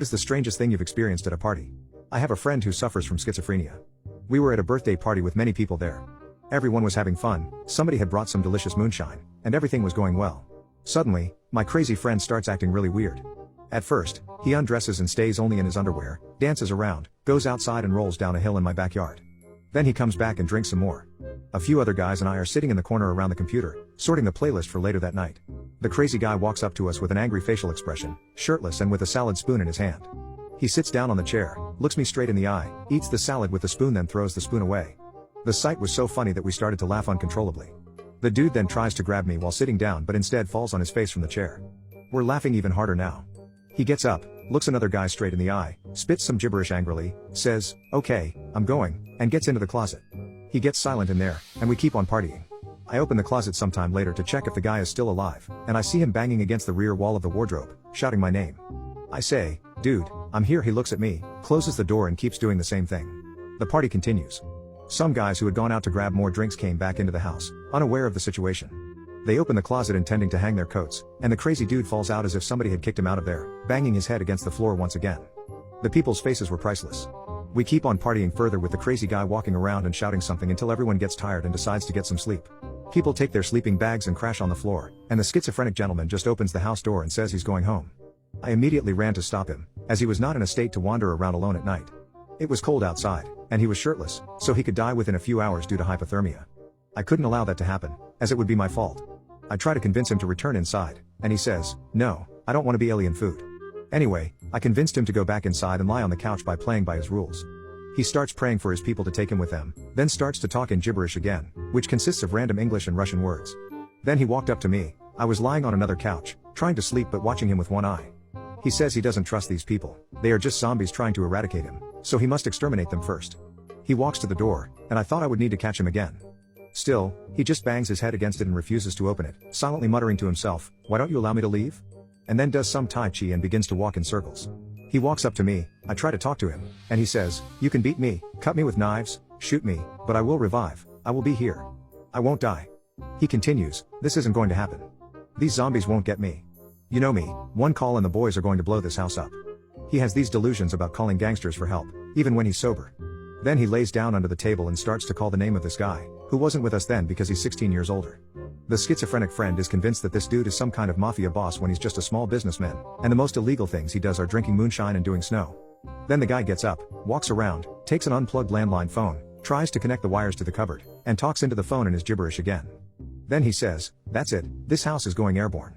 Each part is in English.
Is the strangest thing you've experienced at a party? I have a friend who suffers from schizophrenia. We were at a birthday party with many people there. Everyone was having fun, somebody had brought some delicious moonshine, and everything was going well. Suddenly, my crazy friend starts acting really weird. At first, he undresses and stays only in his underwear, dances around, goes outside and rolls down a hill in my backyard. Then he comes back and drinks some more. A few other guys and I are sitting in the corner around the computer, sorting the playlist for later that night. The crazy guy walks up to us with an angry facial expression, shirtless and with a salad spoon in his hand. He sits down on the chair, looks me straight in the eye, eats the salad with the spoon, then throws the spoon away. The sight was so funny that we started to laugh uncontrollably. The dude then tries to grab me while sitting down but instead falls on his face from the chair. We're laughing even harder now. He gets up, looks another guy straight in the eye, spits some gibberish angrily, says, "Okay, I'm going," and gets into the closet. He gets silent in there, and we keep on partying. I open the closet sometime later to check if the guy is still alive, and I see him banging against the rear wall of the wardrobe, shouting my name. I say, "Dude, I'm here." He looks at me, closes the door and keeps doing the same thing. The party continues. Some guys who had gone out to grab more drinks came back into the house, unaware of the situation. They open the closet intending to hang their coats, and the crazy dude falls out as if somebody had kicked him out of there, banging his head against the floor once again. The people's faces were priceless. We keep on partying further with the crazy guy walking around and shouting something until everyone gets tired and decides to get some sleep. People take their sleeping bags and crash on the floor, and the schizophrenic gentleman just opens the house door and says he's going home. I immediately ran to stop him, as he was not in a state to wander around alone at night. It was cold outside, and he was shirtless, so he could die within a few hours due to hypothermia. I couldn't allow that to happen, as it would be my fault. I try to convince him to return inside, and he says, "No, I don't want to be alien food." Anyway, I convinced him to go back inside and lie on the couch by playing by his rules. He starts praying for his people to take him with them, then starts to talk in gibberish again, which consists of random English and Russian words. Then he walked up to me. I was lying on another couch, trying to sleep but watching him with one eye. He says he doesn't trust these people, they are just zombies trying to eradicate him, so he must exterminate them first. He walks to the door, and I thought I would need to catch him again. Still, he just bangs his head against it and refuses to open it, silently muttering to himself, "Why don't you allow me to leave?" And then does some Tai Chi and begins to walk in circles. He walks up to me, I try to talk to him, and he says, "You can beat me, cut me with knives, shoot me, but I will revive, I will be here. I won't die." He continues, "This isn't going to happen. These zombies won't get me. You know me, one call and the boys are going to blow this house up." He has these delusions about calling gangsters for help, even when he's sober. Then he lays down under the table and starts to call the name of this guy, who wasn't with us then because he's 16 years older. The schizophrenic friend is convinced that this dude is some kind of mafia boss when he's just a small businessman, and the most illegal things he does are drinking moonshine and doing snow. Then the guy gets up, walks around, takes an unplugged landline phone, tries to connect the wires to the cupboard, and talks into the phone in his gibberish again. Then he says, "That's it, this house is going airborne.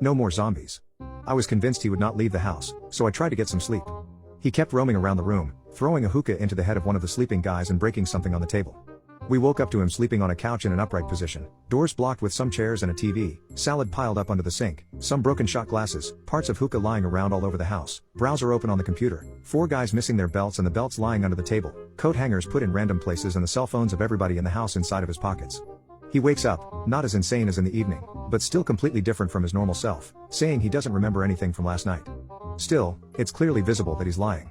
No more zombies." I was convinced he would not leave the house, so I tried to get some sleep. He kept roaming around the room, throwing a hookah into the head of one of the sleeping guys and breaking something on the table. We woke up to him sleeping on a couch in an upright position, doors blocked with some chairs and a TV, salad piled up under the sink, some broken shot glasses, parts of hookah lying around all over the house, browser open on the computer, 4 guys missing their belts and the belts lying under the table, coat hangers put in random places and the cell phones of everybody in the house inside of his pockets. He wakes up, not as insane as in the evening, but still completely different from his normal self, saying he doesn't remember anything from last night. Still, it's clearly visible that he's lying.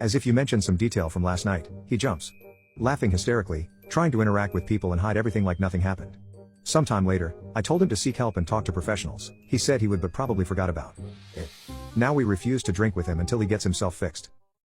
As if you mentioned some detail from last night, he jumps, laughing hysterically, trying to interact with people and hide everything like nothing happened. Sometime later, I told him to seek help and talk to professionals. He said he would but probably forgot about it. Now we refuse to drink with him until he gets himself fixed.